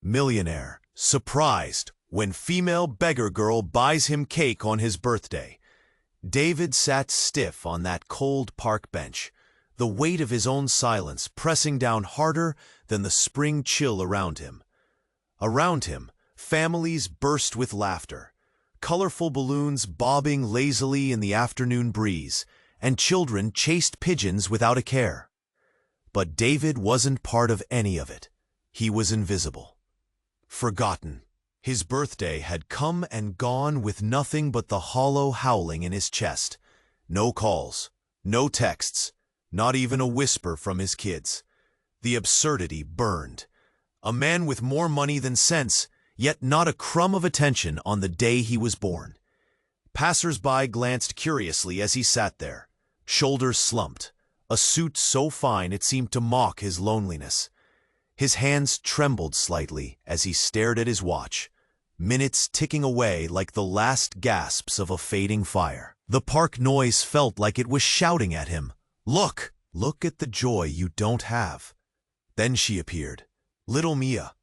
Millionaire, surprised when female beggar girl buys him cake on his birthday. David sat stiff on that cold park bench, the weight of his own silence pressing down harder than the spring chill around him. Around him, families burst with laughter, colorful balloons bobbing lazily in the afternoon breeze, and children chased pigeons without a care. But David wasn't part of any of it. He was invisible. Forgotten. His birthday had come and gone with nothing but the hollow howling in his chest. No calls, no texts, not even a whisper from his kids. The absurdity burned. A man with more money than sense, yet not a crumb of attention on the day he was born. Passers-by glanced curiously as he sat there, shoulders slumped, a suit so fine it seemed to mock his loneliness. His hands trembled slightly as he stared at his watch, minutes ticking away like the last gasps of a fading fire. The park noise felt like it was shouting at him, "Look! Look at the joy you don't have." Then she appeared. Little Mia.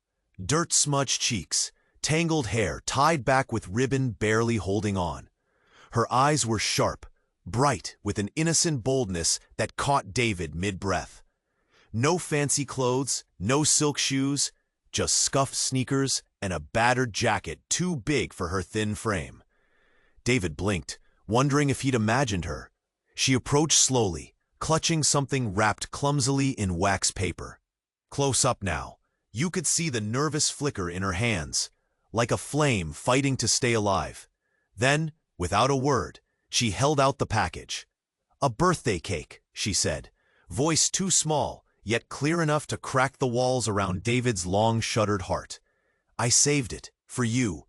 Dirt-smudged cheeks, tangled hair tied back with ribbon barely holding on. Her eyes were sharp, bright with an innocent boldness that caught David mid-breath. No fancy clothes, no silk shoes, just scuffed sneakers and a battered jacket too big for her thin frame. David blinked, wondering if he'd imagined her. She approached slowly, clutching something wrapped clumsily in wax paper. Close up now, you could see the nervous flicker in her hands, like a flame fighting to stay alive. Then, without a word, she held out the package. "A birthday cake," she said, voice too small, yet clear enough to crack the walls around David's long-shuttered heart. "I saved it, for you."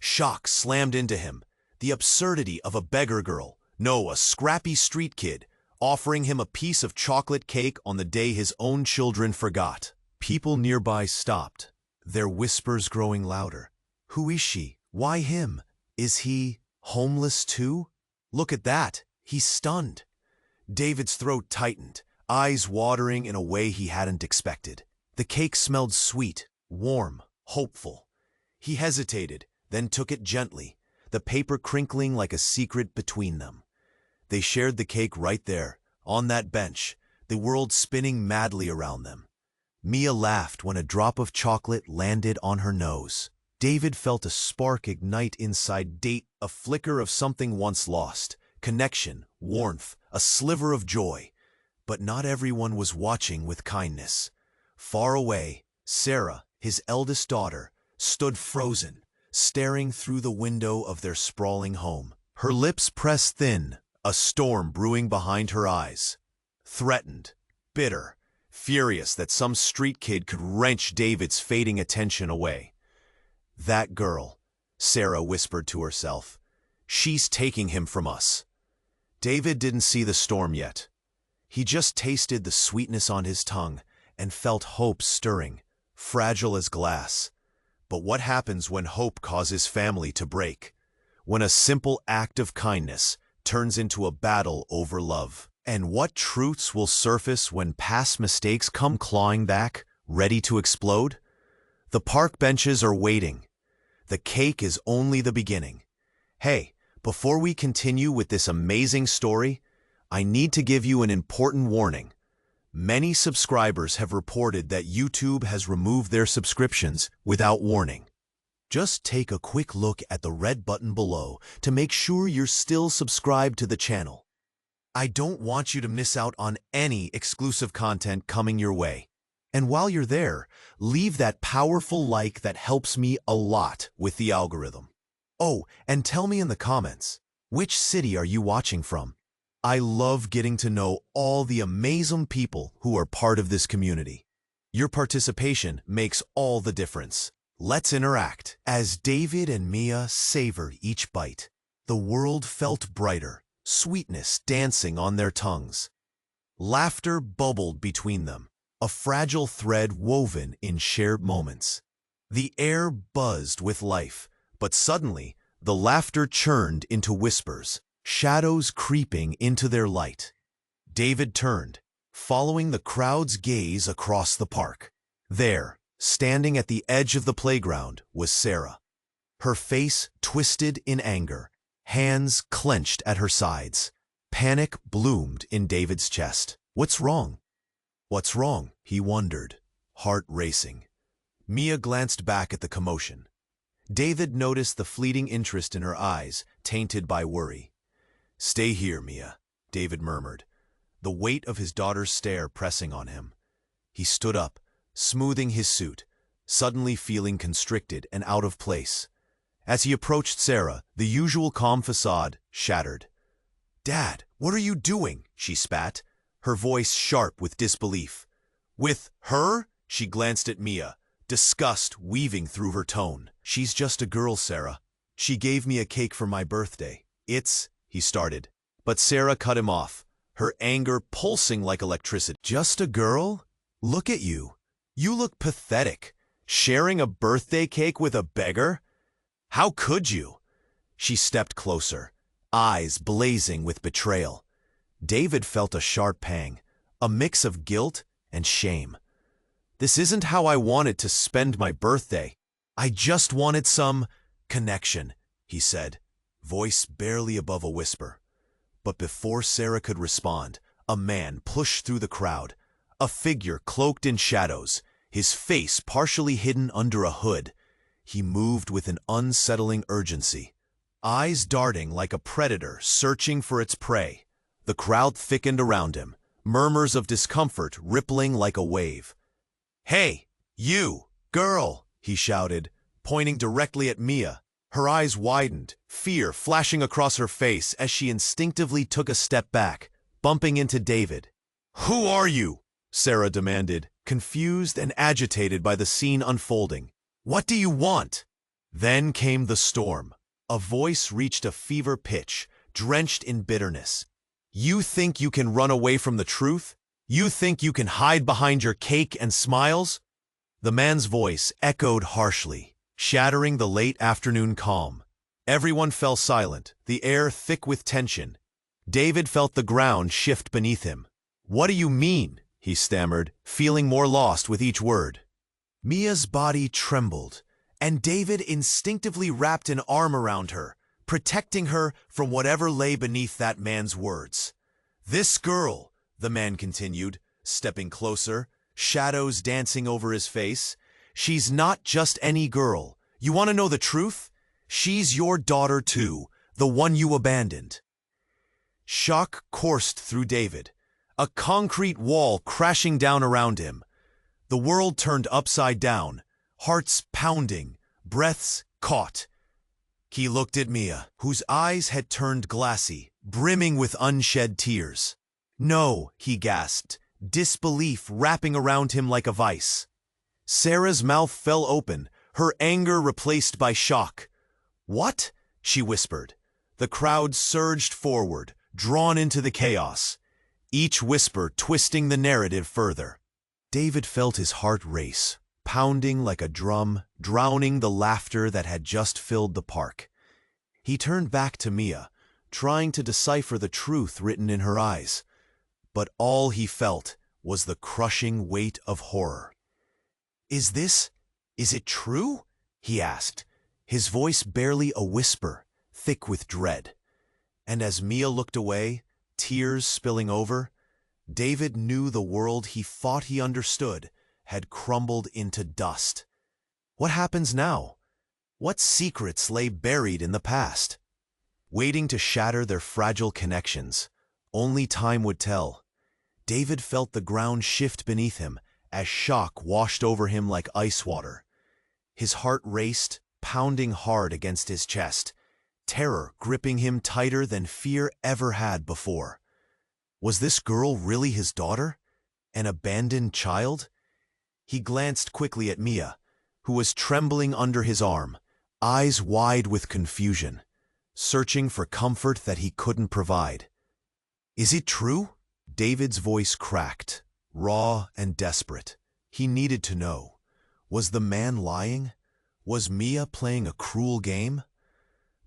Shock slammed into him. The absurdity of a beggar girl, no, a scrappy street kid, offering him a piece of chocolate cake on the day his own children forgot. People nearby stopped, their whispers growing louder. Who is she? Why him? Is he homeless too? Look at that. He's stunned. David's throat tightened, eyes watering in a way he hadn't expected. The cake smelled sweet, warm, hopeful. He hesitated, then took it gently, the paper crinkling like a secret between them. They shared the cake right there, on that bench, the world spinning madly around them. Mia laughed when a drop of chocolate landed on her nose. David felt a spark ignite inside Date, a flicker of something once lost, connection, warmth, a sliver of joy. But not everyone was watching with kindness. Far away, Sarah, his eldest daughter, stood frozen, staring through the window of their sprawling home. Her lips pressed thin, a storm brewing behind her eyes. Threatened, bitter, furious that some street kid could wrench David's fading attention away. "That girl," Sarah whispered to herself. "She's taking him from us." David didn't see the storm yet. He just tasted the sweetness on his tongue and felt hope stirring, fragile as glass. But what happens when hope causes family to break? When a simple act of kindness turns into a battle over love? And what truths will surface when past mistakes come clawing back, ready to explode? The park benches are waiting. The cake is only the beginning. Hey, before we continue with this amazing story, I need to give you an important warning. Many subscribers have reported that YouTube has removed their subscriptions without warning. Just take a quick look at the red button below to make sure you're still subscribed to the channel. I don't want you to miss out on any exclusive content coming your way. And while you're there, leave that powerful like that helps me a lot with the algorithm. Oh, and tell me in the comments, which city are you watching from? I love getting to know all the amazing people who are part of this community. Your participation makes all the difference. Let's interact. As David and Mia savored each bite, the world felt brighter, sweetness dancing on their tongues. Laughter bubbled between them, a fragile thread woven in shared moments. The air buzzed with life, but suddenly the laughter churned into whispers, shadows creeping into their light. David turned, following the crowd's gaze across the park. There, Standing at the edge of the playground was Sarah. Her face twisted in anger, hands clenched at her sides. Panic bloomed in David's chest. "What's wrong? What's wrong?" he wondered, heart racing. Mia glanced back at the commotion. David noticed the fleeting interest in her eyes, tainted by worry. "Stay here, Mia," David murmured, the weight of his daughter's stare pressing on him. He stood up, smoothing his suit, suddenly feeling constricted and out of place. As he approached Sarah, the usual calm facade shattered. "Dad, what are you doing?" she spat, her voice sharp with disbelief. "With her?" She glanced at Mia, disgust weaving through her tone. "She's just a girl, Sarah. She gave me a cake for my birthday. He started. But Sarah cut him off, her anger pulsing like electricity. "Just a girl? Look at you. You look pathetic. Sharing a birthday cake with a beggar? How could you?" She stepped closer, eyes blazing with betrayal. David felt a sharp pang, a mix of guilt and shame. "This isn't how I wanted to spend my birthday. I just wanted some connection," he said, voice barely above a whisper. But before Sarah could respond, a man pushed through the crowd, a figure cloaked in shadows, his face partially hidden under a hood. He moved with an unsettling urgency, eyes darting like a predator searching for its prey. The crowd thickened around him, murmurs of discomfort rippling like a wave. "Hey, you, girl!" he shouted, pointing directly at Mia. Her eyes widened, fear flashing across her face as she instinctively took a step back, bumping into David. "Who are you?" Sarah demanded, confused and agitated by the scene unfolding. "What do you want?" Then came the storm. A voice reached a fever pitch, drenched in bitterness. "You think you can run away from the truth? You think you can hide behind your cake and smiles?" The man's voice echoed harshly, shattering the late afternoon calm. Everyone fell silent, the air thick with tension. David felt the ground shift beneath him. "What do you mean?" he stammered, feeling more lost with each word. Mia's body trembled, and David instinctively wrapped an arm around her, protecting her from whatever lay beneath that man's words. "This girl," the man continued, stepping closer, shadows dancing over his face, "she's not just any girl. You want to know the truth? She's your daughter too, the one you abandoned." Shock coursed through David, a concrete wall crashing down around him. The world turned upside down, hearts pounding, breaths caught. He looked at Mia, whose eyes had turned glassy, brimming with unshed tears. "No," he gasped, disbelief wrapping around him like a vice. Sarah's mouth fell open, her anger replaced by shock. "What?" she whispered. The crowd surged forward, drawn into the chaos, each whisper twisting the narrative further. David felt his heart race, pounding like a drum, drowning the laughter that had just filled the park. He turned back to Mia, trying to decipher the truth written in her eyes. But all he felt was the crushing weight of horror. Is it true?" he asked, his voice barely a whisper, thick with dread. And as Mia looked away, tears spilling over, David knew the world he thought he understood had crumbled into dust. What happens now? What secrets lay buried in the past? Waiting to shatter their fragile connections, only time would tell. David felt the ground shift beneath him as shock washed over him like ice water. His heart raced, pounding hard against his chest, terror gripping him tighter than fear ever had before. Was this girl really his daughter? An abandoned child? He glanced quickly at Mia, who was trembling under his arm, eyes wide with confusion, searching for comfort that he couldn't provide. "Is it true?" David's voice cracked, raw and desperate. He needed to know. Was the man lying? Was Mia playing a cruel game?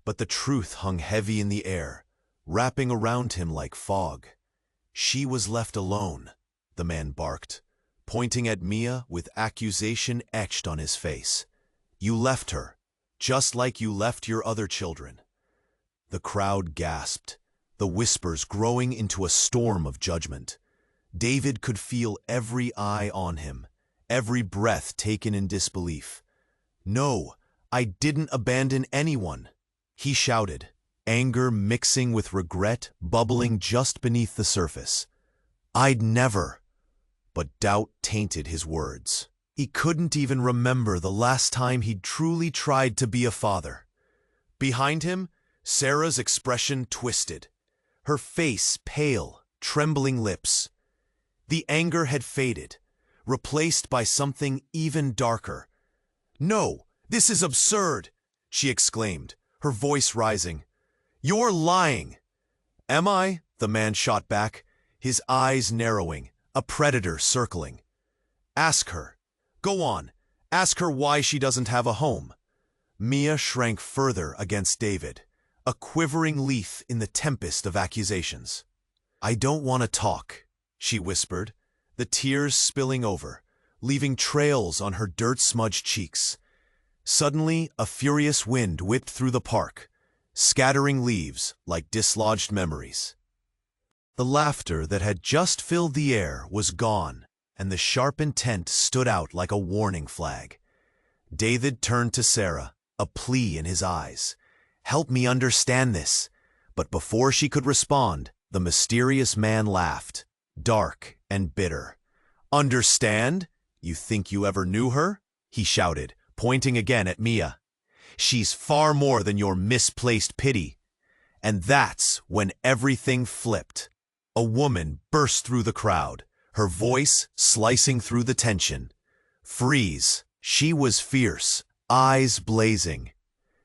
But the truth hung heavy in the air, wrapping around him like fog. "She was left alone," the man barked, pointing at Mia with accusation etched on his face. "You left her, just like you left your other children." The crowd gasped, the whispers growing into a storm of judgment. David could feel every eye on him, every breath taken in disbelief. "No, I didn't abandon anyone," he shouted, anger mixing with regret bubbling just beneath the surface. "I'd never." But doubt tainted his words. He couldn't even remember the last time he'd truly tried to be a father. Behind him, Sarah's expression twisted, her face pale, trembling lips. The anger had faded, replaced by something even darker. "No, this is absurd," she exclaimed, her voice rising. "You're lying." "Am I?" the man shot back, his eyes narrowing, a predator circling. "Ask her. Go on, ask her why she doesn't have a home." Mia shrank further against David, a quivering leaf in the tempest of accusations. "I don't want to talk," she whispered, the tears spilling over, leaving trails on her dirt-smudged cheeks. Suddenly, a furious wind whipped through the park, scattering leaves like dislodged memories. The laughter that had just filled the air was gone, and the sharp intent stood out like a warning flag. David turned to Sarah, a plea in his eyes. "Help me understand this." But before she could respond, the mysterious man laughed, dark and bitter. "Understand? You think you ever knew her?" he shouted, pointing again at Mia. "She's far more than your misplaced pity." And that's when everything flipped. A woman burst through the crowd, her voice slicing through the tension. "Freeze." She was fierce, eyes blazing.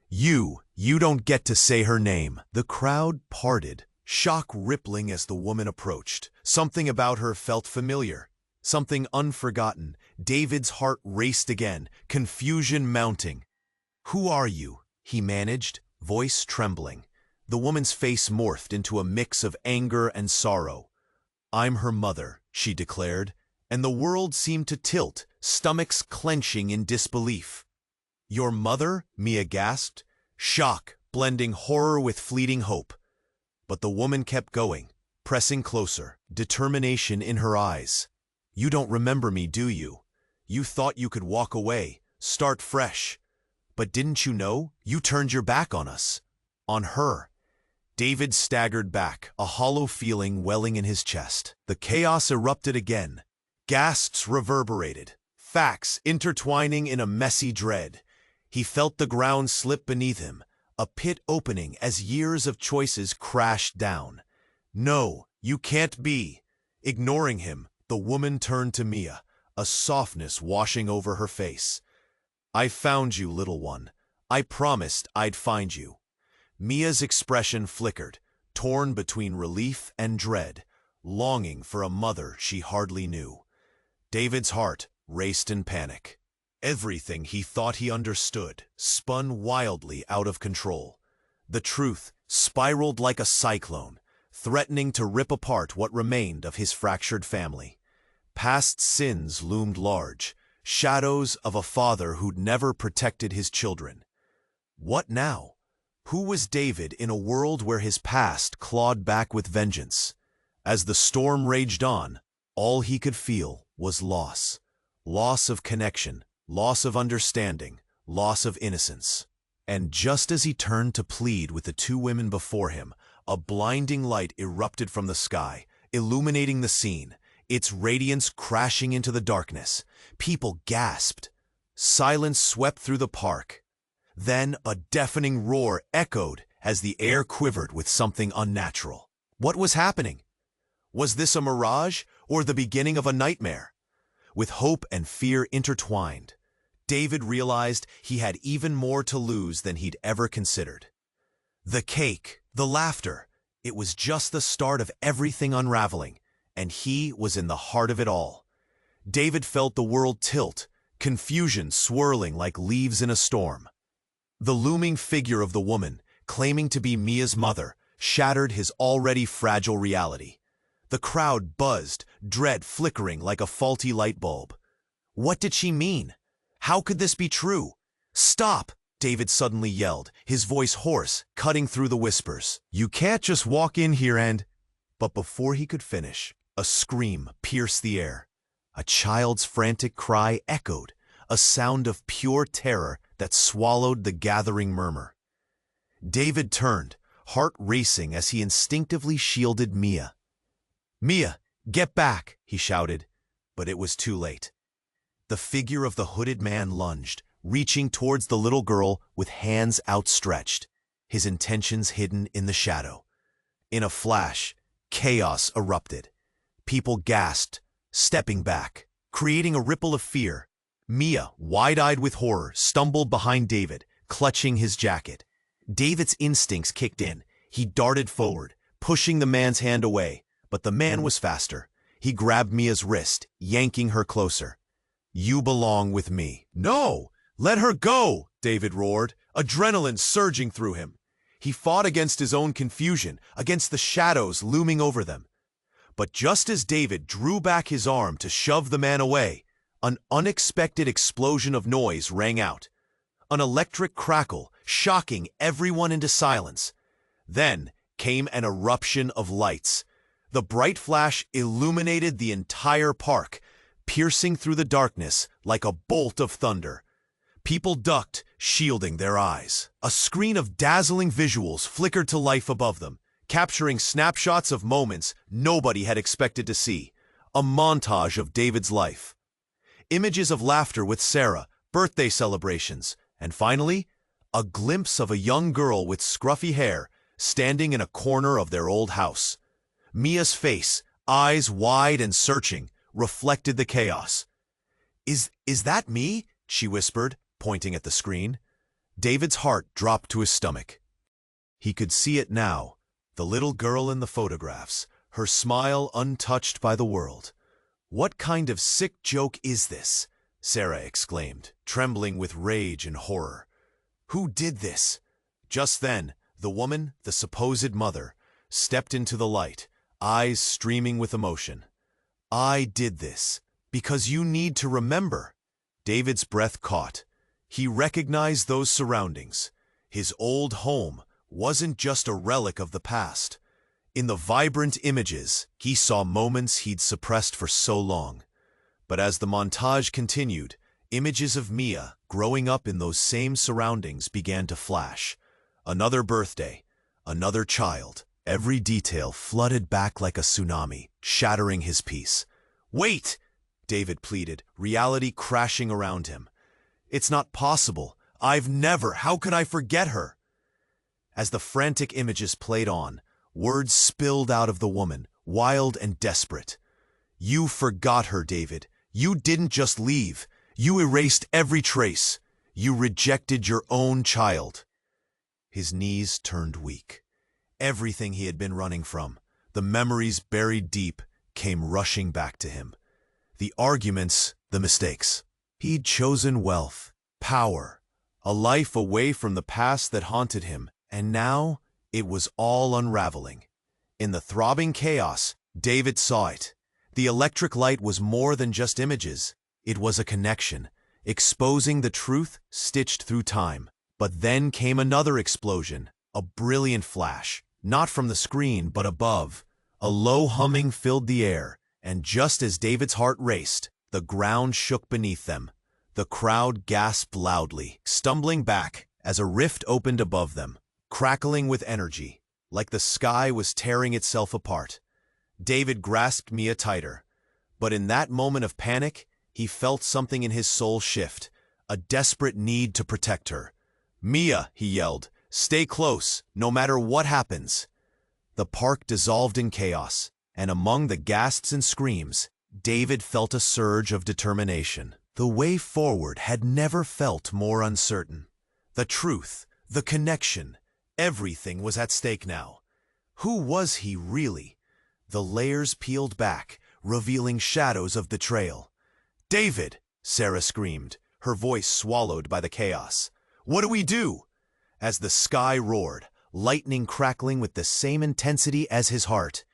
You don't get to say her name." The crowd parted, shock rippling as the woman approached. Something about her felt familiar, something unforgotten. David's heart raced again, confusion mounting. "Who are you?" he managed, voice trembling. The woman's face morphed into a mix of anger and sorrow. "I'm her mother," she declared, and the world seemed to tilt, stomachs clenching in disbelief. "Your mother?" Mia gasped, shock blending horror with fleeting hope. But the woman kept going, pressing closer, determination in her eyes. "You don't remember me, do you? You thought you could walk away, start fresh. But didn't you know? You turned your back on us. On her." David staggered back, a hollow feeling welling in his chest. The chaos erupted again. Gasps reverberated, facts intertwining in a messy dread. He felt the ground slip beneath him, a pit opening as years of choices crashed down. "No, you can't be." Ignoring him, the woman turned to Mia, a softness washing over her face. "I found you, little one. I promised I'd find you." Mia's expression flickered, torn between relief and dread, longing for a mother she hardly knew. David's heart raced in panic. Everything he thought he understood spun wildly out of control. The truth spiraled like a cyclone, threatening to rip apart what remained of his fractured family. Past sins loomed large, shadows of a father who'd never protected his children. What now? Who was David in a world where his past clawed back with vengeance? As the storm raged on, all he could feel was loss. Loss of connection, loss of understanding, loss of innocence. And just as he turned to plead with the two women before him, a blinding light erupted from the sky, illuminating the scene, its radiance crashing into the darkness. People gasped. Silence swept through the park. Then a deafening roar echoed as the air quivered with something unnatural. What was happening? Was this a mirage or the beginning of a nightmare? With hope and fear intertwined, David realized he had even more to lose than he'd ever considered. The cake, the laughter, it was just the start of everything unraveling, and he was in the heart of it all. David felt the world tilt, confusion swirling like leaves in a storm. The looming figure of the woman, claiming to be Mia's mother, shattered his already fragile reality. The crowd buzzed, dread flickering like a faulty light bulb. What did she mean? How could this be true? "Stop!" David suddenly yelled, his voice hoarse, cutting through the whispers. "You can't just walk in here and—" But before he could finish, a scream pierced the air. A child's frantic cry echoed, a sound of pure terror that swallowed the gathering murmur. David turned, heart racing as he instinctively shielded Mia. "Mia, get back!" he shouted, but it was too late. The figure of the hooded man lunged, reaching towards the little girl with hands outstretched, his intentions hidden in the shadow. In a flash, chaos erupted. People gasped, stepping back, creating a ripple of fear. Mia, wide-eyed with horror, stumbled behind David, clutching his jacket. David's instincts kicked in. He darted forward, pushing the man's hand away, but the man was faster. He grabbed Mia's wrist, yanking her closer. "You belong with me." "No! Let her go!" David roared, adrenaline surging through him. He fought against his own confusion, against the shadows looming over them. But just as David drew back his arm to shove the man away, an unexpected explosion of noise rang out. An electric crackle, shocking everyone into silence. Then came an eruption of lights. The bright flash illuminated the entire park, piercing through the darkness like a bolt of thunder. People ducked, shielding their eyes. A screen of dazzling visuals flickered to life above them, capturing snapshots of moments nobody had expected to see. A montage of David's life. Images of laughter with Sarah, birthday celebrations, and finally, a glimpse of a young girl with scruffy hair standing in a corner of their old house. Mia's face, eyes wide and searching, reflected the chaos. Is that me?" she whispered, pointing at the screen. David's heart dropped to his stomach. He could see it now, the little girl in the photographs, her smile untouched by the world. "What kind of sick joke is this?" Sarah exclaimed, trembling with rage and horror. "Who did this?" Just then, the woman, the supposed mother, stepped into the light, eyes streaming with emotion. "I did this, because you need to remember." David's breath caught. He recognized those surroundings. His old home wasn't just a relic of the past. In the vibrant images, he saw moments he'd suppressed for so long. But as the montage continued, images of Mia growing up in those same surroundings began to flash. Another birthday, another child. Every detail flooded back like a tsunami, shattering his peace. "Wait!" David pleaded, reality crashing around him. "It's not possible. How could I forget her?" As the frantic images played on, words spilled out of the woman, wild and desperate. "You forgot her, David. You didn't just leave. You erased every trace. You rejected your own child." His knees turned weak. Everything he had been running from, the memories buried deep, came rushing back to him. The arguments, the mistakes. He'd chosen wealth, power, a life away from the past that haunted him, and now it was all unraveling. In the throbbing chaos, David saw it. The electric light was more than just images. It was a connection, exposing the truth stitched through time. But then came another explosion, a brilliant flash, not from the screen but above. A low humming filled the air, and just as David's heart raced, the ground shook beneath them. The crowd gasped loudly, stumbling back as a rift opened above them, crackling with energy, like the sky was tearing itself apart. David grasped Mia tighter, but in that moment of panic, he felt something in his soul shift, a desperate need to protect her. "Mia," he yelled, "stay close, no matter what happens." The park dissolved in chaos, and among the gasps and screams, David felt a surge of determination. The way forward had never felt more uncertain. The truth, the connection, everything was at stake now. Who was he really? The layers peeled back, revealing shadows of betrayal. "David!" Sarah screamed, her voice swallowed by the chaos. "What do we do?" As the sky roared, lightning crackling with the same intensity as his heart,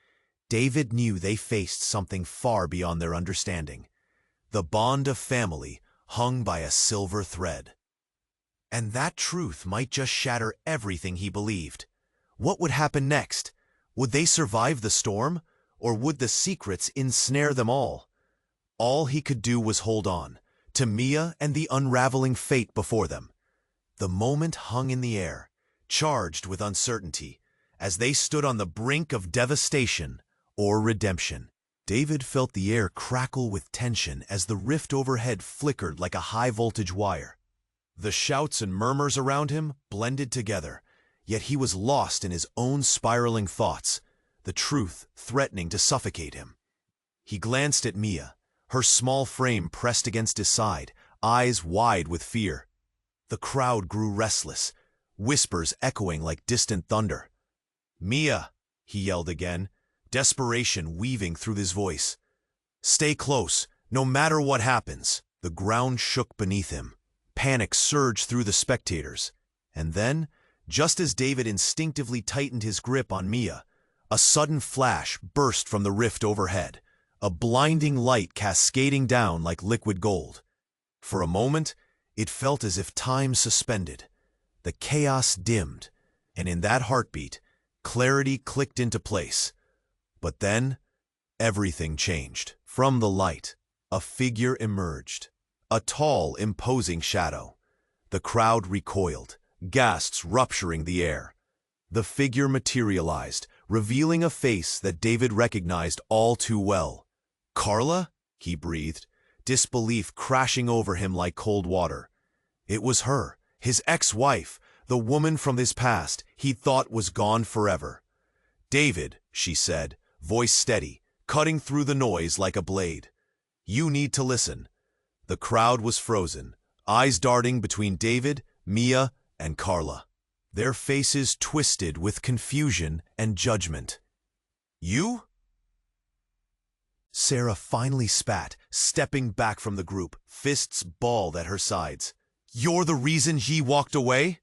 David knew they faced something far beyond their understanding. The bond of family hung by a silver thread. And that truth might just shatter everything he believed. What would happen next? Would they survive the storm, or would the secrets ensnare them all? All he could do was hold on, to Mia and the unraveling fate before them. The moment hung in the air, charged with uncertainty, as they stood on the brink of devastation or redemption. David felt the air crackle with tension as the rift overhead flickered like a high-voltage wire. The shouts and murmurs around him blended together, yet he was lost in his own spiraling thoughts, the truth threatening to suffocate him. He glanced at Mia, her small frame pressed against his side, eyes wide with fear. The crowd grew restless, whispers echoing like distant thunder. "Mia," he yelled again, desperation weaving through his voice. "Stay close, no matter what happens." The ground shook beneath him. Panic surged through the spectators. And then, just as David instinctively tightened his grip on Mia, a sudden flash burst from the rift overhead, a blinding light cascading down like liquid gold. For a moment, it felt as if time suspended. The chaos dimmed, and in that heartbeat, clarity clicked into place. But then, everything changed. From the light, a figure emerged, a tall, imposing shadow. The crowd recoiled, gasps rupturing the air. The figure materialized, revealing a face that David recognized all too well. "Carla?" he breathed, disbelief crashing over him like cold water. It was her, his ex-wife, the woman from his past he thought was gone forever. "David," she said, voice steady, cutting through the noise like a blade. "You need to listen." The crowd was frozen, eyes darting between David, Mia, and Carla. Their faces twisted with confusion and judgment. "You?" Sarah finally spat, stepping back from the group, fists balled at her sides. "You're the reason he walked away?"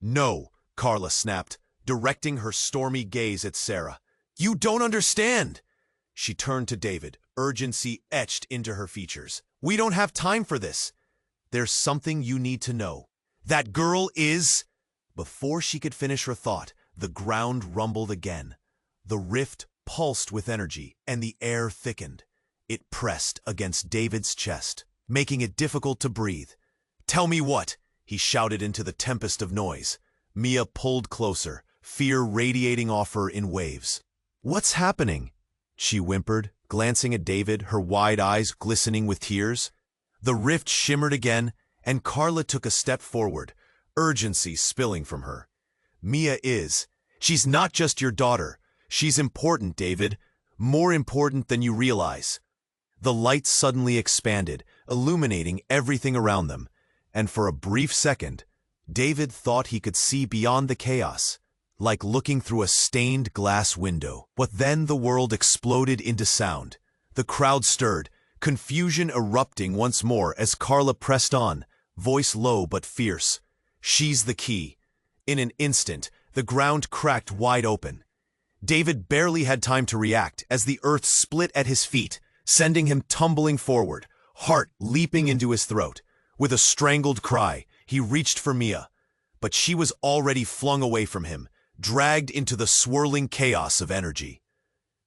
"No," Carla snapped, directing her stormy gaze at Sarah. "You don't understand!" She turned to David, urgency etched into her features. "We don't have time for this. There's something you need to know. That girl is—" Before she could finish her thought, the ground rumbled again. The rift pulsed with energy, and the air thickened. It pressed against David's chest, making it difficult to breathe. "Tell me what!" he shouted into the tempest of noise. Mia pulled closer, fear radiating off her in waves. "What's happening?" she whimpered, glancing at David, her wide eyes glistening with tears. The rift shimmered again, and Carla took a step forward, urgency spilling from her. "Mia is. She's not just your daughter. She's important, David. More important than you realize." The light suddenly expanded, illuminating everything around them, and for a brief second, David thought he could see beyond the chaos, like looking through a stained glass window. But then the world exploded into sound. The crowd stirred, confusion erupting once more as Carla pressed on, voice low but fierce. "She's the key." In an instant, the ground cracked wide open. David barely had time to react as the earth split at his feet, sending him tumbling forward, heart leaping into his throat. With a strangled cry, he reached for Mia, but she was already flung away from him, dragged into the swirling chaos of energy.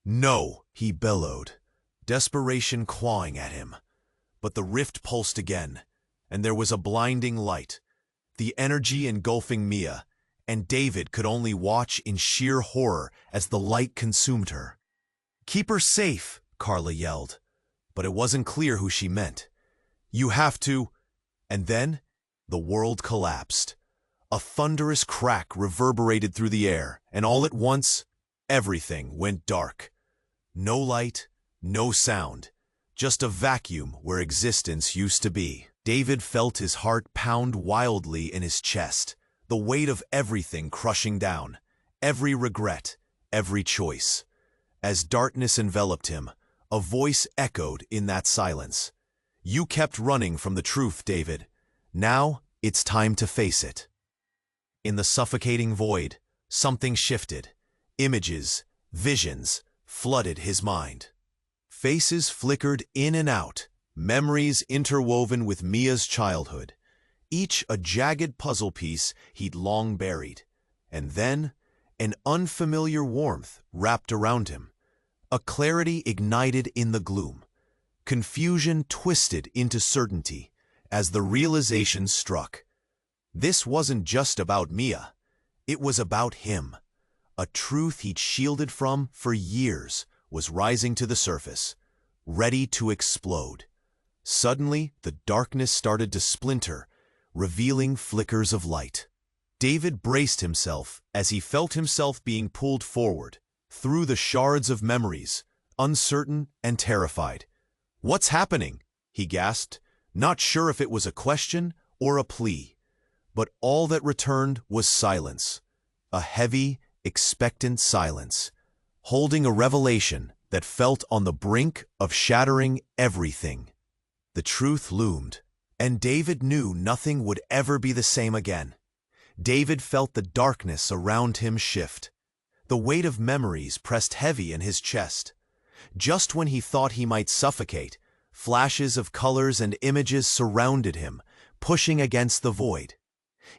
"No," he bellowed, desperation clawing at him. But the rift pulsed again, and there was a blinding light, the energy engulfing Mia, and David could only watch in sheer horror as the light consumed her. "Keep her safe," Carla yelled, but it wasn't clear who she meant. "You have to—" And then, the world collapsed. A thunderous crack reverberated through the air, and all at once, everything went dark. No light, no sound, just a vacuum where existence used to be. David felt his heart pound wildly in his chest, the weight of everything crushing down, every regret, every choice. As darkness enveloped him, a voice echoed in that silence. "You kept running from the truth, David. Now it's time to face it." In the suffocating void, something shifted. Images, visions, flooded his mind. Faces flickered in and out, memories interwoven with Mia's childhood, each a jagged puzzle piece he'd long buried. And then, an unfamiliar warmth wrapped around him, a clarity ignited in the gloom. Confusion twisted into certainty as the realization struck. This wasn't just about Mia. It was about him. A truth he'd shielded from for years was rising to the surface, ready to explode. Suddenly, the darkness started to splinter, revealing flickers of light. David braced himself as he felt himself being pulled forward, through the shards of memories, uncertain and terrified. "What's happening?" he gasped, not sure if it was a question or a plea. But all that returned was silence, a heavy, expectant silence, holding a revelation that felt on the brink of shattering everything. The truth loomed, and David knew nothing would ever be the same again. David felt the darkness around him shift. The weight of memories pressed heavy in his chest. Just when he thought he might suffocate, flashes of colors and images surrounded him, pushing against the void.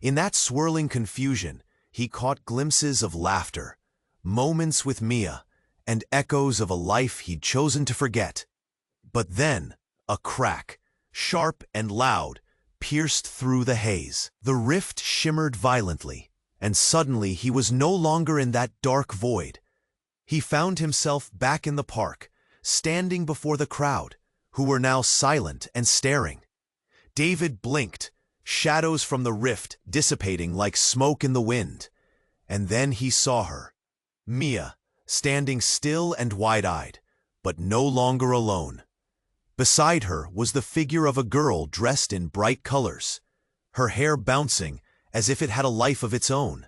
In that swirling confusion, he caught glimpses of laughter, moments with Mia, and echoes of a life he'd chosen to forget. But then, a crack, sharp and loud, pierced through the haze. The rift shimmered violently, and suddenly he was no longer in that dark void. He found himself back in the park, standing before the crowd, who were now silent and staring. David blinked, shadows from the rift dissipating like smoke in the wind. And then he saw her, Mia, standing still and wide-eyed, but no longer alone. Beside her was the figure of a girl dressed in bright colors, her hair bouncing as if it had a life of its own.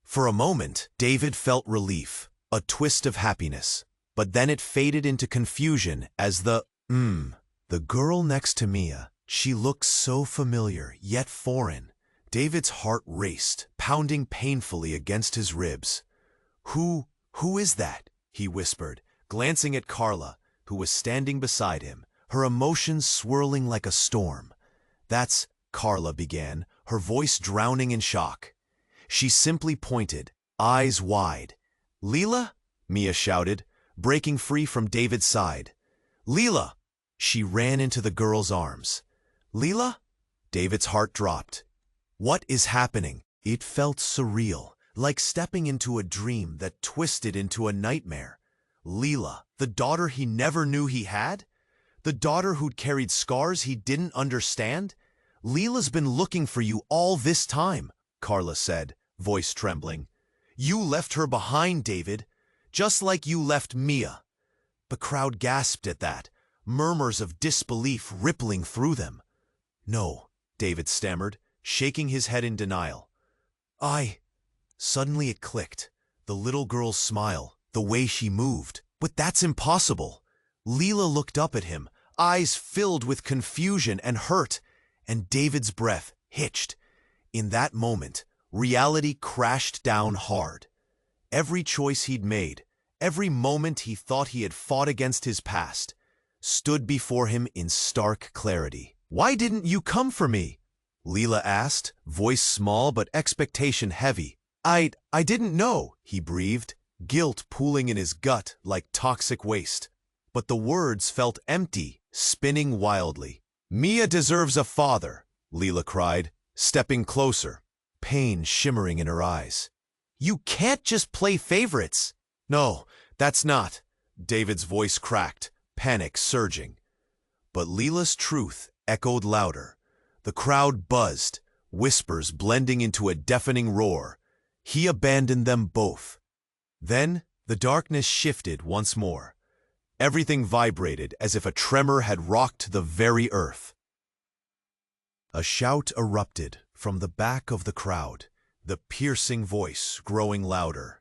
For a moment, David felt relief, a twist of happiness, but then it faded into confusion as the girl next to Mia. She looked so familiar, yet foreign. David's heart raced, pounding painfully against his ribs. Who is that?" he whispered, glancing at Carla, who was standing beside him, her emotions swirling like a storm. "That's," Carla began, her voice drowning in shock. She simply pointed, eyes wide. "Leela?" Mia shouted, breaking free from David's side. "Leela!" She ran into the girl's arms. "Leela?" David's heart dropped. What is happening? It felt surreal, like stepping into a dream that twisted into a nightmare. Leela, the daughter he never knew he had? The daughter who'd carried scars he didn't understand? "Leela's been looking for you all this time," Carla said, voice trembling. "You left her behind, David, just like you left Mia." The crowd gasped at that, murmurs of disbelief rippling through them. "No," David stammered, shaking his head in denial. Suddenly it clicked. The little girl's smile, the way she moved. "But that's impossible." Leela looked up at him, eyes filled with confusion and hurt, and David's breath hitched. In that moment, reality crashed down hard. Every choice he'd made, every moment he thought he had fought against his past, stood before him in stark clarity. "Why didn't you come for me?" Leela asked, voice small but expectation heavy. I didn't know," he breathed, guilt pooling in his gut like toxic waste. But the words felt empty, spinning wildly. "Mia deserves a father," Leela cried, stepping closer, pain shimmering in her eyes. "You can't just play favorites." "No, that's not." David's voice cracked, panic surging. But Leela's truth echoed louder. The crowd buzzed, whispers blending into a deafening roar. He abandoned them both. Then the darkness shifted once more. Everything vibrated as if a tremor had rocked the very earth. A shout erupted from the back of the crowd, the piercing voice growing louder.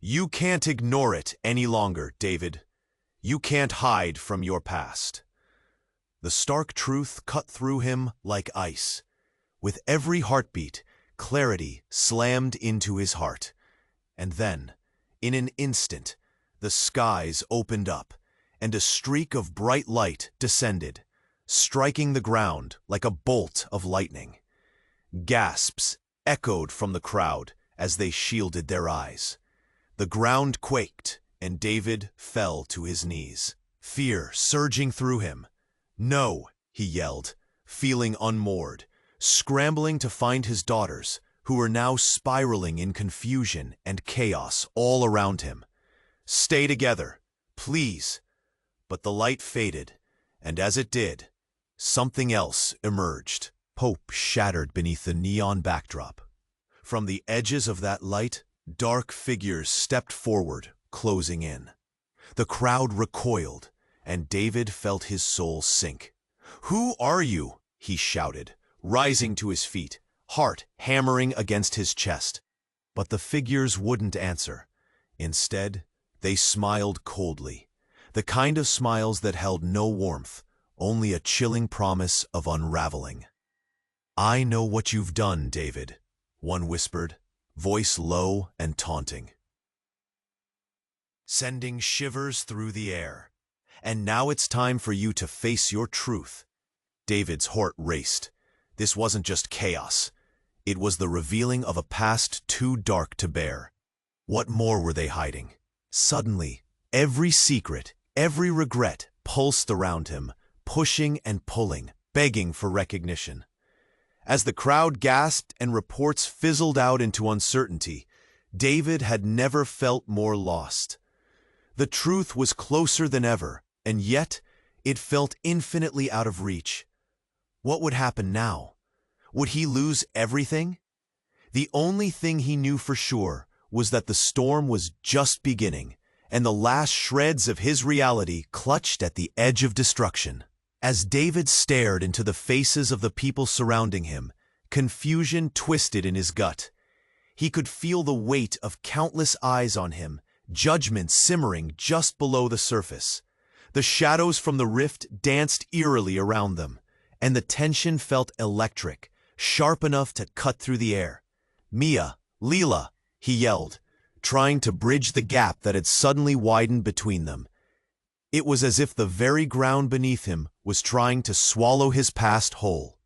"You can't ignore it any longer, David. You can't hide from your past." The stark truth cut through him like ice. With every heartbeat, clarity slammed into his heart. And then, in an instant, the skies opened up, and a streak of bright light descended, striking the ground like a bolt of lightning. Gasps echoed from the crowd as they shielded their eyes. The ground quaked, and David fell to his knees, fear surging through him. "No," he yelled, feeling unmoored, scrambling to find his daughters, who were now spiraling in confusion and chaos all around him. "Stay together, please." But the light faded, and as it did, something else emerged. Hope shattered beneath the neon backdrop. From the edges of that light, dark figures stepped forward, closing in. The crowd recoiled, and David felt his soul sink. "Who are you?" he shouted, rising to his feet, heart hammering against his chest. But the figures wouldn't answer. Instead, they smiled coldly, the kind of smiles that held no warmth, only a chilling promise of unraveling. "I know what you've done, David," one whispered, voice low and taunting, sending shivers through the air. "And now it's time for you to face your truth." David's heart raced. This wasn't just chaos. It was the revealing of a past too dark to bear. What more were they hiding? Suddenly, every secret, every regret pulsed around him, pushing and pulling, begging for recognition. As the crowd gasped and reports fizzled out into uncertainty, David had never felt more lost. The truth was closer than ever, and yet it felt infinitely out of reach. What would happen now? Would he lose everything? The only thing he knew for sure was that the storm was just beginning, and the last shreds of his reality clutched at the edge of destruction. As David stared into the faces of the people surrounding him, confusion twisted in his gut. He could feel the weight of countless eyes on him, judgment simmering just below the surface. The shadows from the rift danced eerily around them, and the tension felt electric, sharp enough to cut through the air. "Mia, Leela," he yelled, trying to bridge the gap that had suddenly widened between them. It was as if the very ground beneath him was trying to swallow his past whole.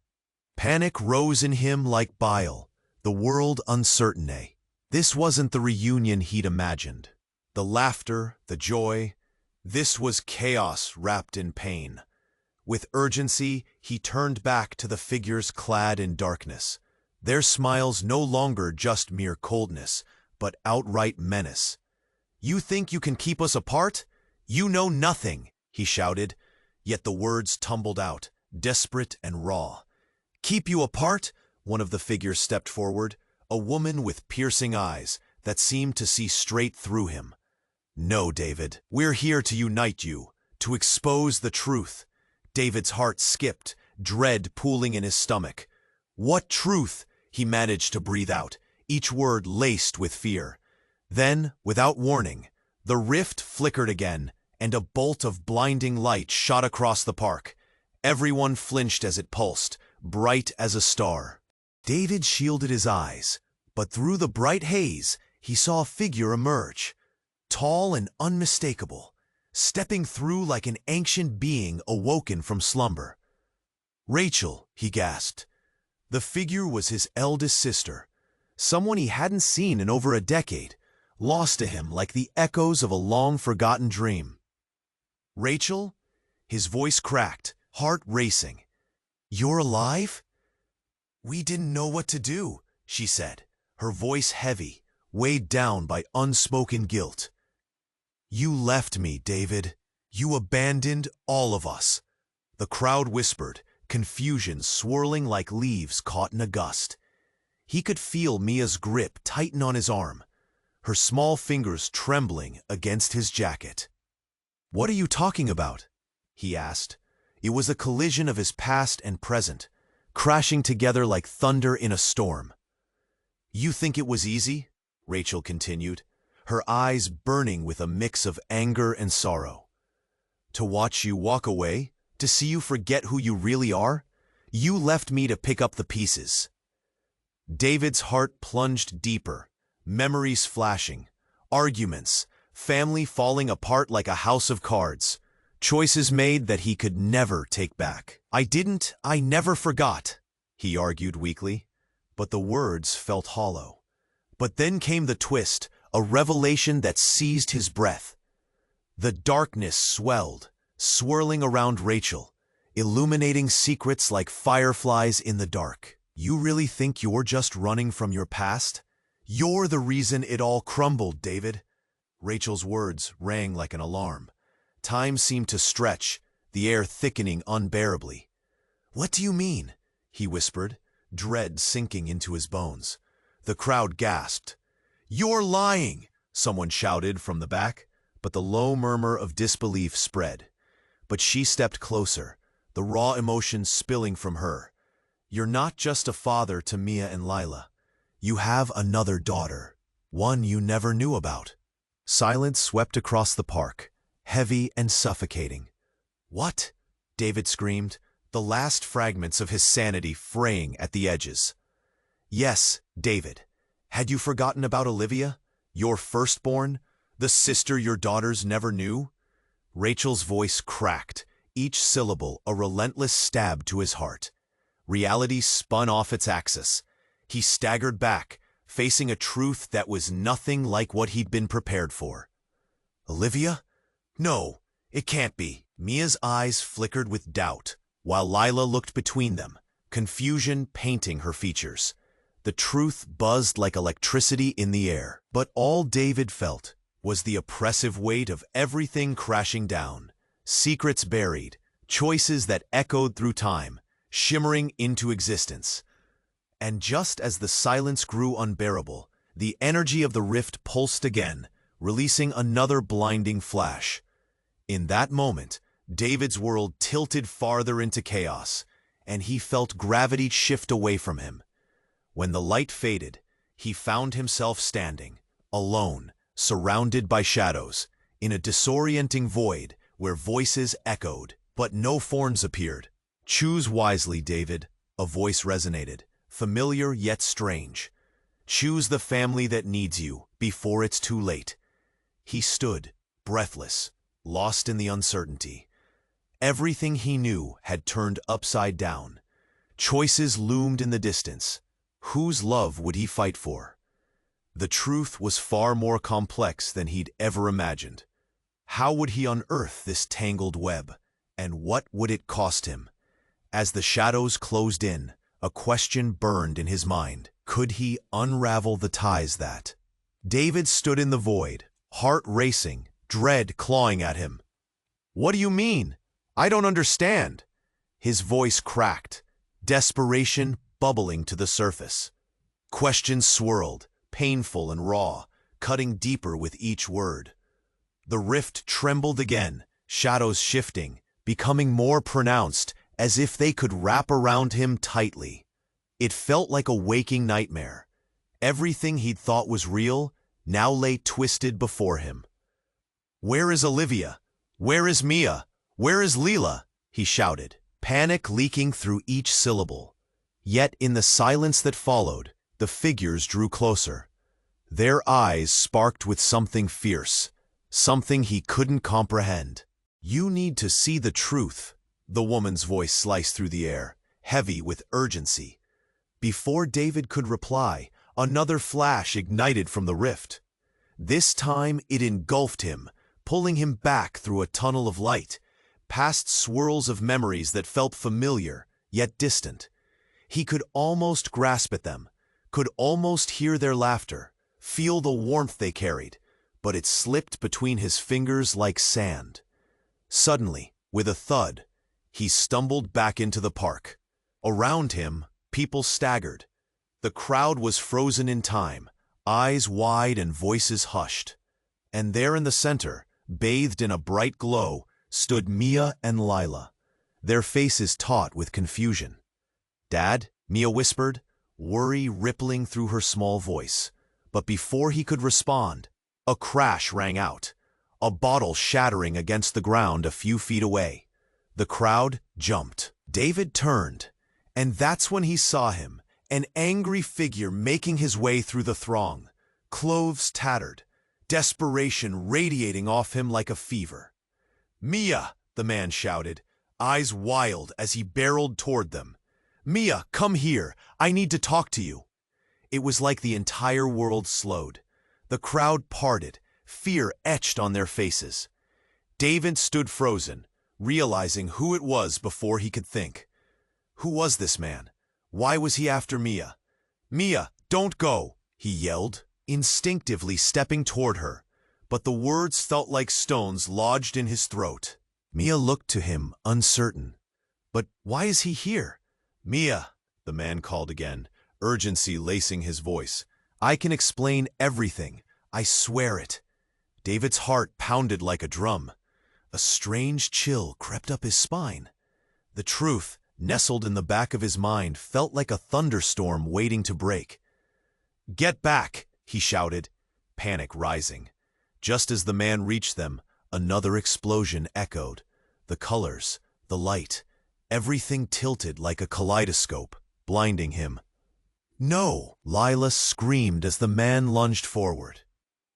Panic rose in him like bile, the world uncertain. This wasn't the reunion he'd imagined. The laughter, the joy, this was chaos wrapped in pain. With urgency, he turned back to the figures clad in darkness, their smiles no longer just mere coldness, but outright menace. "You think you can keep us apart? You know nothing," he shouted, yet the words tumbled out, desperate and raw. "Keep you apart?" One of the figures stepped forward, a woman with piercing eyes that seemed to see straight through him. "No, David, we're here to unite you, to expose the truth." David's heart skipped, dread pooling in his stomach. "What truth?" he managed to breathe out, each word laced with fear. Then, without warning, the rift flickered again, and a bolt of blinding light shot across the park. Everyone flinched as it pulsed, bright as a star. David shielded his eyes, but through the bright haze, he saw a figure emerge, tall and unmistakable, stepping through like an ancient being awoken from slumber. "Rachel," he gasped. The figure was his eldest sister, someone he hadn't seen in over a decade, lost to him like the echoes of a long-forgotten dream. "Rachel?" His voice cracked, heart racing. "You're alive?" "We didn't know what to do," she said, her voice heavy, weighed down by unspoken guilt. "You left me, David. You abandoned all of us." The crowd whispered, confusion swirling like leaves caught in a gust. He could feel Mia's grip tighten on his arm, her small fingers trembling against his jacket. "What are you talking about?" he asked. It was a collision of his past and present, crashing together like thunder in a storm. "You think it was easy?" Rachel continued, her eyes burning with a mix of anger and sorrow. "To watch you walk away? To see you forget who you really are? You left me to pick up the pieces." David's heart plunged deeper, memories flashing, arguments, family falling apart like a house of cards. Choices made that he could never take back. I never forgot, he argued weakly, but the words felt hollow. But then came the twist, a revelation that seized his breath. The darkness swelled, swirling around Rachel, illuminating secrets like fireflies in the dark. You really think you're just running from your past? You're the reason it all crumbled, David. Rachel's words rang like an alarm. Time seemed to stretch, the air thickening unbearably. What do you mean? He whispered, dread sinking into his bones. The crowd gasped. You're lying, someone shouted from the back, but the low murmur of disbelief spread. But she stepped closer, the raw emotion spilling from her. You're not just a father to Mia and Lila. You have another daughter, one you never knew about. Silence swept across the park, heavy and suffocating. What? David screamed, the last fragments of his sanity fraying at the edges. Yes, David. Had you forgotten about Olivia, your firstborn, the sister your daughters never knew? Rachel's voice cracked, each syllable a relentless stab to his heart. Reality spun off its axis. He staggered back, facing a truth that was nothing like what he'd been prepared for. Olivia? No, it can't be. Mia's eyes flickered with doubt, while Lila looked between them, confusion painting her features. The truth buzzed like electricity in the air, but all David felt was the oppressive weight of everything crashing down. Secrets buried, choices that echoed through time, shimmering into existence. And just as the silence grew unbearable, the energy of the rift pulsed again, releasing another blinding flash. In that moment, David's world tilted farther into chaos, and he felt gravity shift away from him. When the light faded, he found himself standing, alone, surrounded by shadows, in a disorienting void where voices echoed, but no forms appeared. Choose wisely, David, a voice resonated, familiar yet strange. Choose the family that needs you before it's too late. He stood, breathless, lost in the uncertainty. Everything he knew had turned upside down. Choices loomed in the distance. Whose love would he fight for? The truth was far more complex than he'd ever imagined. How would he unearth this tangled web? And what would it cost him? As the shadows closed in, a question burned in his mind. Could he unravel the ties that? David stood in the void, heart racing, dread clawing at him. What do you mean? I don't understand. His voice cracked, desperation bubbling to the surface. Questions swirled, painful and raw, cutting deeper with each word. The rift trembled again, shadows shifting, becoming more pronounced, as if they could wrap around him tightly. It felt like a waking nightmare. Everything he'd thought was real now lay twisted before him. Where is Olivia? Where is Mia? Where is Lila? He shouted, panic leaking through each syllable. Yet in the silence that followed, the figures drew closer. Their eyes sparked with something fierce, something he couldn't comprehend. You need to see the truth, the woman's voice sliced through the air, heavy with urgency. Before David could reply, another flash ignited from the rift. This time it engulfed him, pulling him back through a tunnel of light, past swirls of memories that felt familiar, yet distant. He could almost grasp at them, could almost hear their laughter, feel the warmth they carried, but it slipped between his fingers like sand. Suddenly, with a thud, he stumbled back into the park. Around him, people staggered. The crowd was frozen in time, eyes wide and voices hushed. And there in the center, bathed in a bright glow, stood Mia and Lila, their faces taut with confusion. Dad, Mia whispered, worry rippling through her small voice. But before he could respond, a crash rang out, a bottle shattering against the ground a few feet away. The crowd jumped. David turned, and that's when he saw him, an angry figure making his way through the throng, clothes tattered, desperation radiating off him like a fever. "Mia!" the man shouted, eyes wild as he barreled toward them. "Mia, come here! I need to talk to you!" It was like the entire world slowed. The crowd parted, fear etched on their faces. David stood frozen, realizing who it was before he could think. Who was this man? Why was he after Mia? "Mia, don't go!" he yelled, instinctively stepping toward her, but the words felt like stones lodged in his throat. Mia looked to him, uncertain. "But why is he here?" "Mia," the man called again, urgency lacing his voice. "I can explain everything. I swear it." David's heart pounded like a drum. A strange chill crept up his spine. The truth, nestled in the back of his mind, felt like a thunderstorm waiting to break. "Get back!" he shouted, panic rising. Just as the man reached them, another explosion echoed. The colors, the light, everything tilted like a kaleidoscope, blinding him. "No!" Lila screamed as the man lunged forward.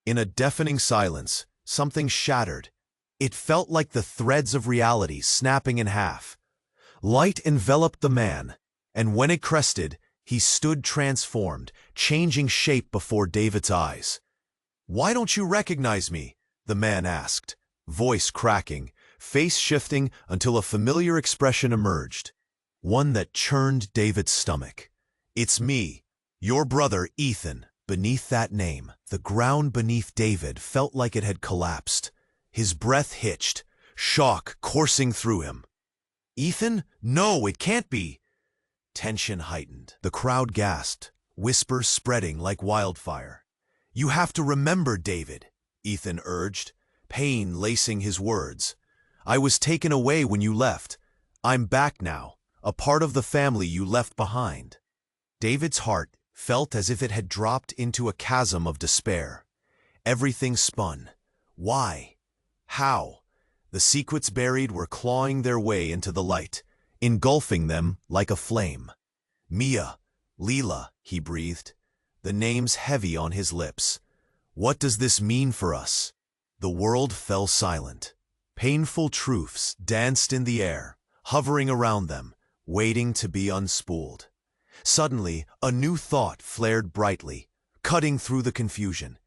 In a deafening silence, something shattered. It felt like the threads of reality snapping in half. Light enveloped the man, and when it crested, he stood transformed, changing shape before David's eyes. "Why don't you recognize me?" the man asked, voice cracking, face shifting until a familiar expression emerged, one that churned David's stomach. "It's me, your brother Ethan." Beneath that name, the ground beneath David felt like it had collapsed. His breath hitched, shock coursing through him. "Ethan? No, it can't be!" Tension heightened. The crowd gasped, whispers spreading like wildfire. "You have to remember, David," Ethan urged, pain lacing his words. "I was taken away when you left. I'm back now, a part of the family you left behind." David's heart felt as if it had dropped into a chasm of despair. Everything spun. Why? How? The secrets buried were clawing their way into the light, engulfing them like a flame. "Mia, Leela," he breathed, the names heavy on his lips. "What does this mean for us?" The world fell silent. Painful truths danced in the air, hovering around them, waiting to be unspooled. Suddenly, a new thought flared brightly, cutting through the confusion.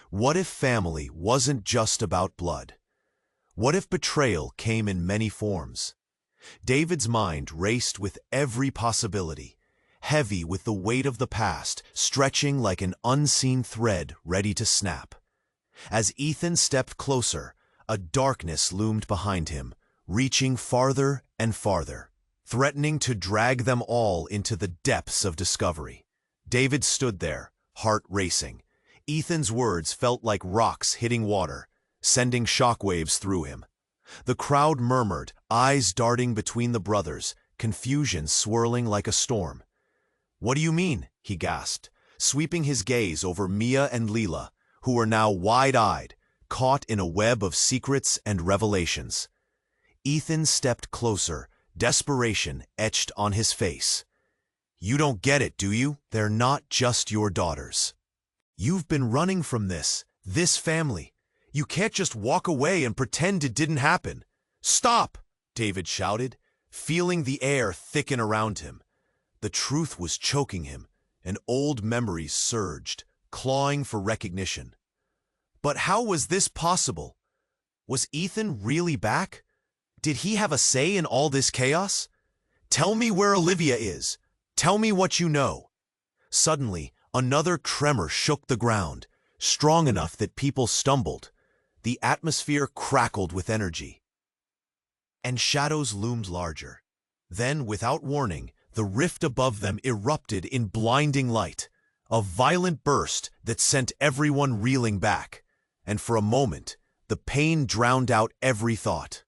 What if family wasn't just about blood? What if betrayal came in many forms? David's mind raced with every possibility, heavy with the weight of the past, stretching like an unseen thread ready to snap. As Ethan stepped closer, a darkness loomed behind him, reaching farther and farther, threatening to drag them all into the depths of discovery. David stood there, heart racing. Ethan's words felt like rocks hitting water, sending shockwaves through him. The crowd murmured, eyes darting between the brothers, confusion swirling like a storm. "What do you mean?" he gasped, sweeping his gaze over Mia and Leela, who were now wide-eyed, caught in a web of secrets and revelations. Ethan stepped closer, desperation etched on his face. "You don't get it, do you? They're not just your daughters. You've been running from this family. You can't just walk away and pretend it didn't happen." "Stop!" David shouted, feeling the air thicken around him. The truth was choking him, and old memories surged, clawing for recognition. But how was this possible? Was Ethan really back? Did he have a say in all this chaos? "Tell me where Olivia is. Tell me what you know." Suddenly, another tremor shook the ground, strong enough that people stumbled. The atmosphere crackled with energy, and shadows loomed larger. Then, without warning, the rift above them erupted in blinding light, a violent burst that sent everyone reeling back, and for a moment, the pain drowned out every thought.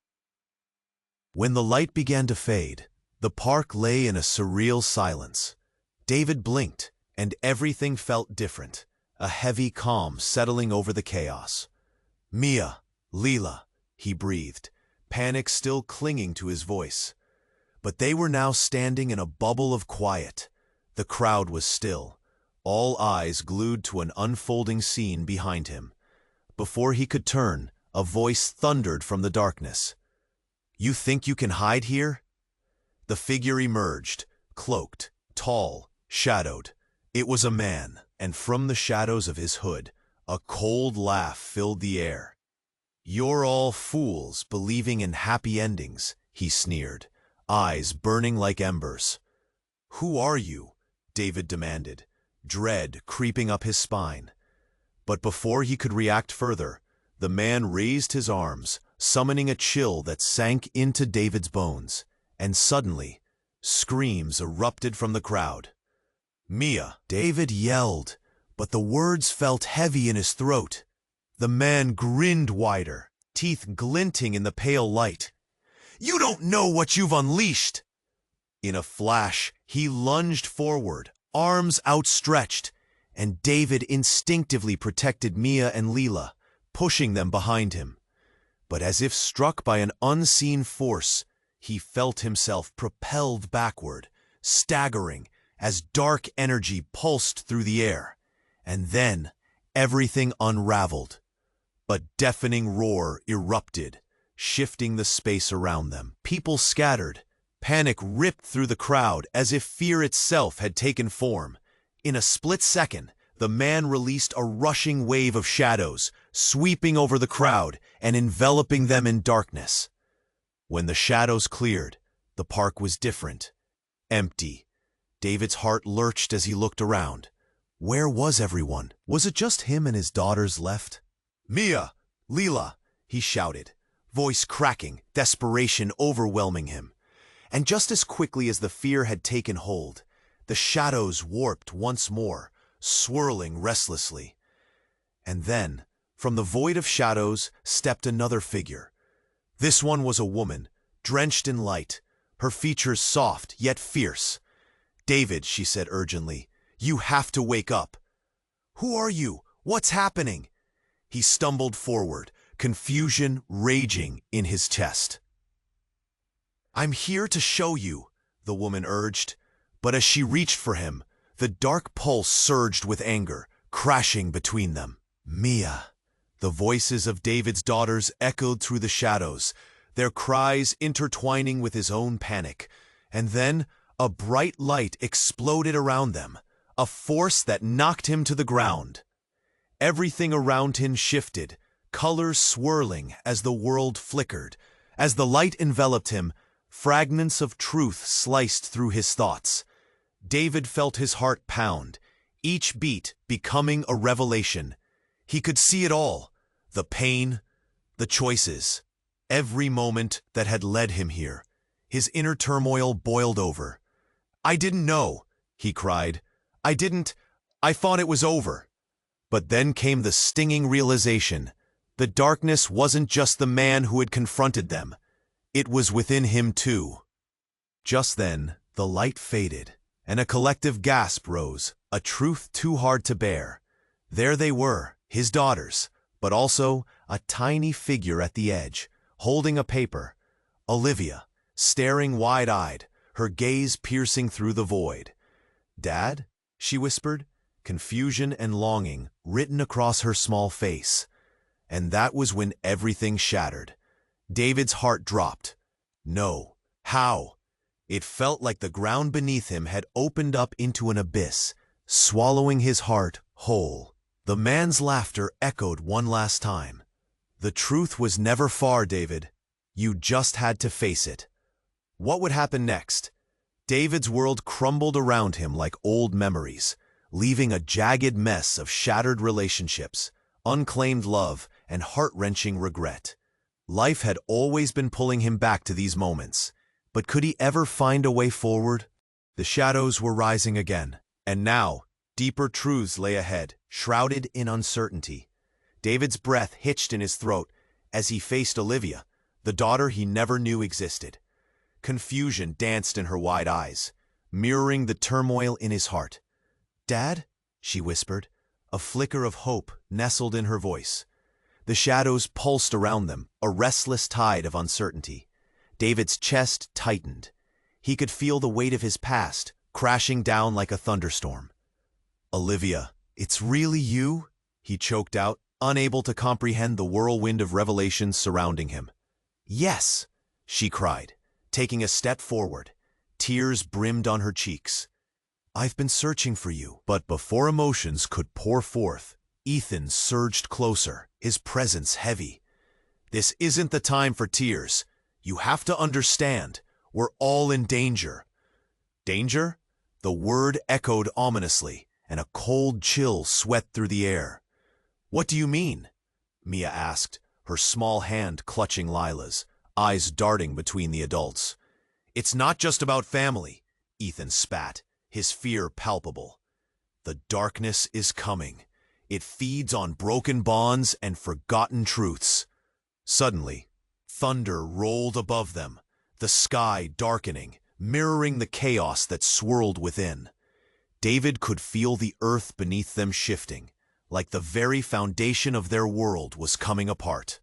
When the light began to fade, the park lay in a surreal silence. David blinked, and everything felt different, a heavy calm settling over the chaos. "Mia, Leela," he breathed, panic still clinging to his voice. But they were now standing in a bubble of quiet. The crowd was still, all eyes glued to an unfolding scene behind him. Before he could turn, a voice thundered from the darkness. "You think you can hide here?" The figure emerged, cloaked, tall, shadowed. It was a man, and from the shadows of his hood, a cold laugh filled the air. "You're all fools, believing in happy endings," he sneered, eyes burning like embers. "Who are you?" David demanded, dread creeping up his spine. But before he could react further, the man raised his arms, summoning a chill that sank into David's bones, and suddenly, screams erupted from the crowd. "Mia!" David yelled, but the words felt heavy in his throat. The man grinned wider, teeth glinting in the pale light. "You don't know what you've unleashed!" In a flash, he lunged forward, arms outstretched, and David instinctively protected Mia and Leela, pushing them behind him. But as if struck by an unseen force, he felt himself propelled backward, staggering as dark energy pulsed through the air. And then everything unraveled. A deafening roar erupted, shifting the space around them. People scattered. Panic ripped through the crowd as if fear itself had taken form. In a split second, the man released a rushing wave of shadows, sweeping over the crowd and enveloping them in darkness. When the shadows cleared, the park was different. Empty. David's heart lurched as he looked around. Where was everyone? Was it just him and his daughters left? "Mia! Leela!" he shouted, voice cracking, desperation overwhelming him. And just as quickly as the fear had taken hold, the shadows warped once more, swirling restlessly. And then, from the void of shadows, stepped another figure. This one was a woman, drenched in light, her features soft yet fierce. "David," she said urgently, "you have to wake up." "Who are you? What's happening?" He stumbled forward, confusion raging in his chest. "I'm here to show you," the woman urged. But as she reached for him, the dark pulse surged with anger, crashing between them. "Mia!" The voices of David's daughters echoed through the shadows, their cries intertwining with his own panic. And then a bright light exploded around them, a force that knocked him to the ground. Everything around him shifted, colors swirling as the world flickered. As the light enveloped him, fragments of truth sliced through his thoughts. David felt his heart pound, each beat becoming a revelation. He could see it all, the pain, the choices, every moment that had led him here. His inner turmoil boiled over. "I didn't know," he cried. I thought it was over." But then came the stinging realization. The darkness wasn't just the man who had confronted them. It was within him too. Just then, the light faded, and a collective gasp rose, a truth too hard to bear. There they were, his daughters, but also a tiny figure at the edge, holding a paper. Olivia, staring wide-eyed, her gaze piercing through the void. "Dad?" she whispered, confusion and longing written across her small face. And that was when everything shattered. David's heart dropped. No. How? It felt like the ground beneath him had opened up into an abyss, swallowing his heart whole. The man's laughter echoed one last time. "The truth was never far, David. You just had to face it." What would happen next? David's world crumbled around him like old memories, leaving a jagged mess of shattered relationships, unclaimed love, and heart-wrenching regret. Life had always been pulling him back to these moments, but could he ever find a way forward? The shadows were rising again, and now deeper truths lay ahead, shrouded in uncertainty. David's breath hitched in his throat as he faced Olivia, the daughter he never knew existed. Confusion danced in her wide eyes, mirroring the turmoil in his heart. "Dad?" she whispered, a flicker of hope nestled in her voice. The shadows pulsed around them, a restless tide of uncertainty. David's chest tightened. He could feel the weight of his past, crashing down like a thunderstorm. "Olivia, it's really you?" he choked out, unable to comprehend the whirlwind of revelations surrounding him. "Yes," she cried, taking a step forward. Tears brimmed on her cheeks. "I've been searching for you." But before emotions could pour forth, Ethan surged closer, his presence heavy. "This isn't the time for tears. You have to understand. We're all in danger." "Danger?" The word echoed ominously, and a cold chill swept through the air. "What do you mean?" Mia asked, her small hand clutching Lila's, eyes darting between the adults. "It's not just about family," Ethan spat, his fear palpable. "The darkness is coming. It feeds on broken bonds and forgotten truths." Suddenly, thunder rolled above them, the sky darkening, mirroring the chaos that swirled within. David could feel the earth beneath them shifting, like the very foundation of their world was coming apart.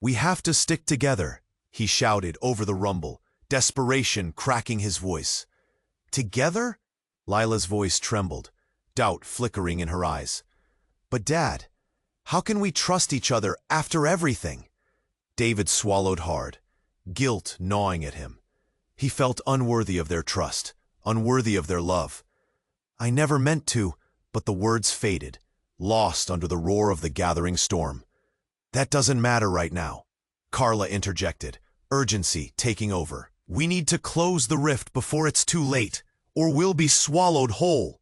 "We have to stick together," he shouted over the rumble, desperation cracking his voice. "Together?" Lila's voice trembled, doubt flickering in her eyes. "But Dad, how can we trust each other after everything?" David swallowed hard, guilt gnawing at him. He felt unworthy of their trust, unworthy of their love. "I never meant to," but the words faded, lost under the roar of the gathering storm. "That doesn't matter right now," Carla interjected, urgency taking over. "We need to close the rift before it's too late, or we'll be swallowed whole."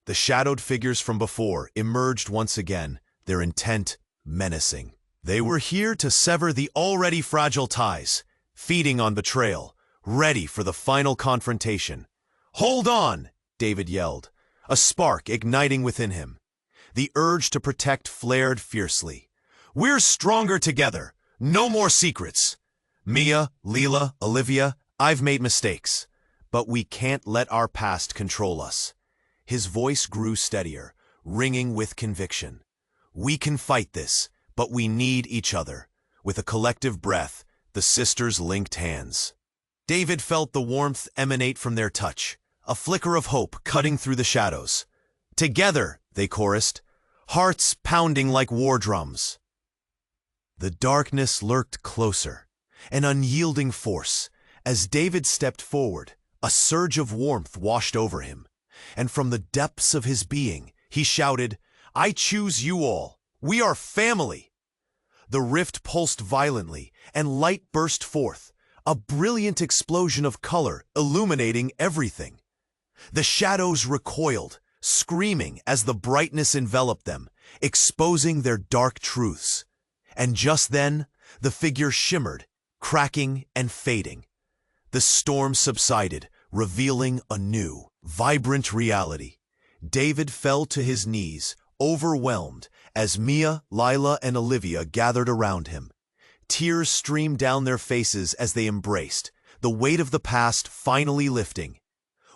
The shadowed figures from before emerged once again, their intent menacing. They were here to sever the already fragile ties, feeding on betrayal, ready for the final confrontation. "Hold on!" David yelled, a spark igniting within him. The urge to protect flared fiercely. "We're stronger together. No more secrets. Mia, Leela, Olivia, I've made mistakes, but we can't let our past control us." His voice grew steadier, ringing with conviction. "We can fight this, but we need each other." With a collective breath, the sisters linked hands. David felt the warmth emanate from their touch, a flicker of hope cutting through the shadows. "Together," they chorused, hearts pounding like war drums. The darkness lurked closer, an unyielding force. As David stepped forward, a surge of warmth washed over him, and from the depths of his being, he shouted, "I choose you all. We are family." The rift pulsed violently, and light burst forth, a brilliant explosion of color illuminating everything. The shadows recoiled, screaming as the brightness enveloped them, exposing their dark truths. And just then, the figure shimmered, cracking and fading. The storm subsided, revealing a new, vibrant reality. David fell to his knees, overwhelmed, as Mia, Lila, and Olivia gathered around him. Tears streamed down their faces as they embraced, the weight of the past finally lifting.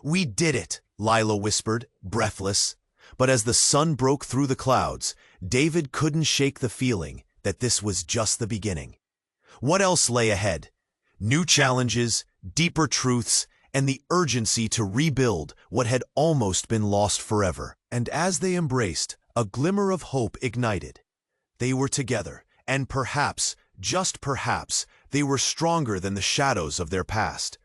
"We did it," Lila whispered, breathless. But as the sun broke through the clouds, David couldn't shake the feeling that this was just the beginning. What else lay ahead? New challenges, deeper truths, and the urgency to rebuild what had almost been lost forever. And as they embraced, a glimmer of hope ignited. They were together, and perhaps, just perhaps, they were stronger than the shadows of their past.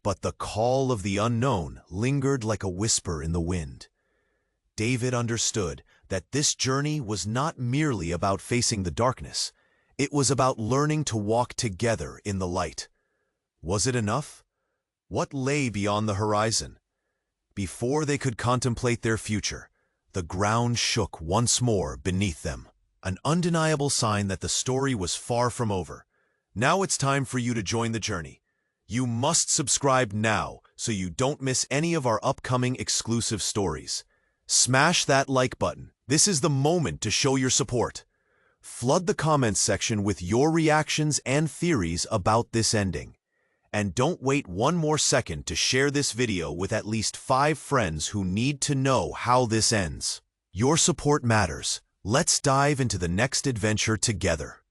But the call of the unknown lingered like a whisper in the wind. David understood that this journey was not merely about facing the darkness. It was about learning to walk together in the light. Was it enough? What lay beyond the horizon? Before they could contemplate their future, the ground shook once more beneath them, an undeniable sign that the story was far from over. Now it's time for you to join the journey. You must subscribe now so you don't miss any of our upcoming exclusive stories. Smash that like button. This is the moment to show your support. Flood the comments section with your reactions and theories about this ending. And don't wait one more second to share this video with at least 5 friends who need to know how this ends. Your support matters. Let's dive into the next adventure together.